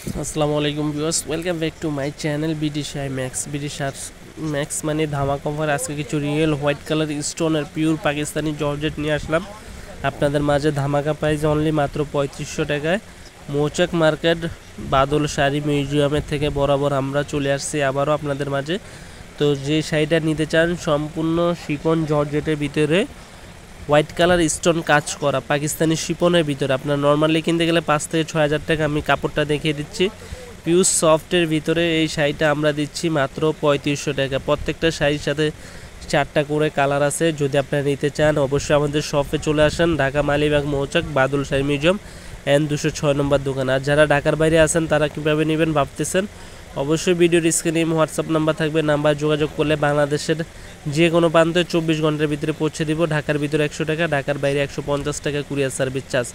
আসসালামু আলাইকুম viewers, welcome back to my channel BD শাই ম্যাক্স। বিডি শার্ট ম্যাক্স মানে ধামাকা অফার। আজকে কিছু রিয়েল হোয়াইট কালার স্টোনের পিওর পাকিস্তানি জর্জেট নিয়ে আসলাম আপনাদের মাঝে। ধামাকা প্রাইস অনলি মাত্র 3500 টাকায়। মৌচাক মার্কেট বাদল শাড়ি মিউজিয়ামের থেকে বরাবর আমরা চলে আসছি আবারও আপনাদের মাঝে। তো যে শাড়িটা নিতে চান সম্পূর্ণ শিফন জর্জেটের ভিতরে হোয়াইট কালার স্টোন কাজ করা পাকিস্তানি শিপনের ভিতরে, আপনার নর্মালি কিনতে গেলে 5 থেকে 6 হাজার টাকা। আমি কাপড়টা দেখিয়ে দিচ্ছি। পিওর সফটের ভিতরে এই শাড়িটা আমরা দিচ্ছি মাত্র 3500 টাকা। প্রত্যেকটা শাড়ির সাথে 4টা করে কালার আছে। যদি আপনারা নিতে চান অবশ্যই আমাদের শপে চলে আসেন, ঢাকা মালিবাগ মৌচাক বাদল শাড়ি মিউজিয়াম N 206 নম্বর দোকান। আর যারা ঢাকার বাইরে আছেন তারা কীভাবে নেবেন ভাবতেছেন, অবশ্যই ভিডিওর স্ক্রিনে হোয়াটসঅ্যাপ নাম্বার থাকবে, নাম্বার যোগাযোগ করলে বাংলাদেশের যে কোনো প্রান্তে 24 ঘন্টার ভিতরে পৌঁছে দিব। ঢাকার ভিতরে 100 টাকা, ঢাকার বাইরে 150 টাকা কুরিয়ার সার্ভিস চার্জ।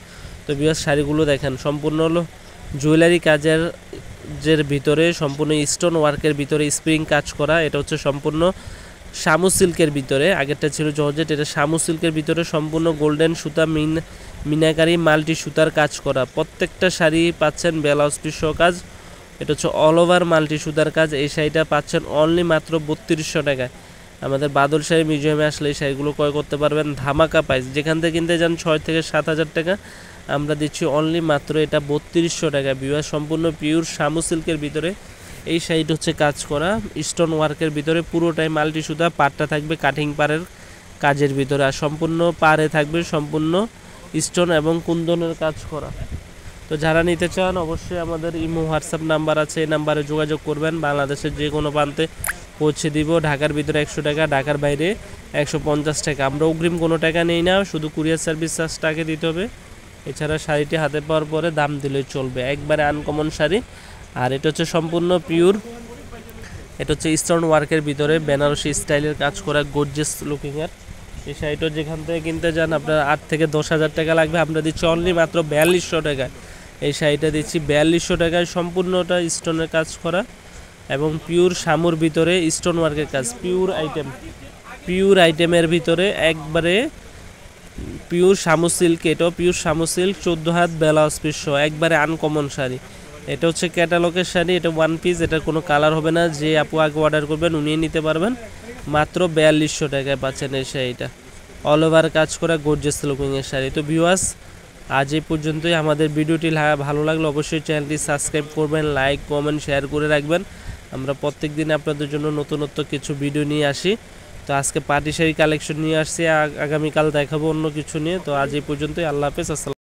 তো বিয়ার শাড়িগুলো দেখেন সম্পূর্ণ হলো জুয়েলারি কাজের ভিতরে, সম্পূর্ণ স্টোন ওয়ার্কের ভিতরে স্প্রিং কাজ করা। এটা হচ্ছে সম্পূর্ণ শামু সিল্কের ভিতরে, আগেরটা ছিল জর্জেট, এটা শামু সিল্কের ভিতরে সম্পূর্ণ গোল্ডেন সুতা মিনাকারি মাল্টি সুতার কাজ করা। প্রত্যেকটা শাড়ি পাচ্ছেন ব্লাউজ পিস সহ কাজ। এটা হচ্ছে অল ওভার মাল্টি সুতার কাজ। এই শাড়িটা পাচ্ছেন অনলি মাত্র 3200 টাকায়। আমাদের বাদল শাড়ি মিউজিয়ামে আসলে এই শাড়িগুলো ক্রয় করতে পারবেন ধামাকা প্রাইস। যেখান থেকে কিনতে যান 6 থেকে 7 হাজার টাকা, আমরা দিচ্ছি অনলি মাত্র এটা 3200 টাকা। বিবাহ সম্পূর্ণ পিওর শামু সিল্কের ভিতরে এই শাড়িটা হচ্ছে কাজ করা স্টোন ওয়ার্কের ভিতরে, পুরোটাই মাল্টি সুতা। পাড়টা থাকবে কাটিং পাড়ের কাজের ভিতরে, আর সম্পূর্ণ পাড়ে থাকবে সম্পূর্ণ স্টোন এবং কুন্দনের কাজ করা। তো যারা নিতে চান অবশ্যই আমাদের ইমো হোয়াটসঅ্যাপ নাম্বার আছে, এই নাম্বারে যোগাযোগ করবেন। বাংলাদেশের যে কোনো প্রান্তে পৌঁছে দিব। ঢাকার ভিতরে 100 টাকা, ঢাকার বাইরে 150 টাকা। আমরা অগ্রিম কোনো টাকা নেই না, শুধু কুরিয়ার সার্ভিস চার্জটাকে দিতে হবে। এছাড়া শাড়িটি হাতে পাওয়ার পরে দাম দিলেই চলবে। একবারে আনকমন শাড়ি। আর এটা হচ্ছে সম্পূর্ণ পিওর, এটা হচ্ছে স্টোন ওয়ার্কের ভিতরে বেনারসি স্টাইলের কাজ করা গর্জিয়াস লুকিংয়ের। এই শাড়িটা যেখান থেকে কিনতে যান আপনার 8 থেকে 10 হাজার টাকা লাগবে, আমরা দিচ্ছি অনলি মাত্র 4200 টাকায়। এই শাড়িটা দিচ্ছি 4200 টাকায়, সম্পূর্ণটা স্টোনের কাজ করা এবং পিওর শামুর ভিতরে স্টোন ওয়ার্কের কাজ। পিওর আইটেমের ভিতরে একবারে পিওর শামু সিল্ক। এটাও পিওর শামু সিল্ক, 14 হাত ব্লাউজ পিস সহ একবারে আনকমন শাড়ি। এটা হচ্ছে ক্যাটালগের শাড়ি, এটা ওয়ান পিস, এটার কোনো কালার হবে না। যে আপু আগে অর্ডার করবেন উনি নিতে পারবেন। মাত্র 4200 টাকায় পাচ্ছেন এই শাড়িটা, অল ওভার কাজ করা গর্জিয়াস লুকিংয়ের শাড়ি। তো ভিউয়ার্স আজ এই পর্যন্তই। আমাদের ভিডিওটি ভালো লাগলে অবশ্যই চ্যানেলটি সাবস্ক্রাইব করবেন, লাইক কমেন্ট শেয়ার করে রাখবেন। আমরা প্রত্যেক দিন আপনাদের জন্য নতুনত্ব কিছু ভিডিও নিয়ে আসি। তো আজকে পার্টি শাড়ি কালেকশন নিয়ে আসছি, আগামীকাল দেখাবো অন্য কিছু নিয়ে। তো আজ এই পর্যন্তই, আল্লাহ হাফেজ, আসসালাম।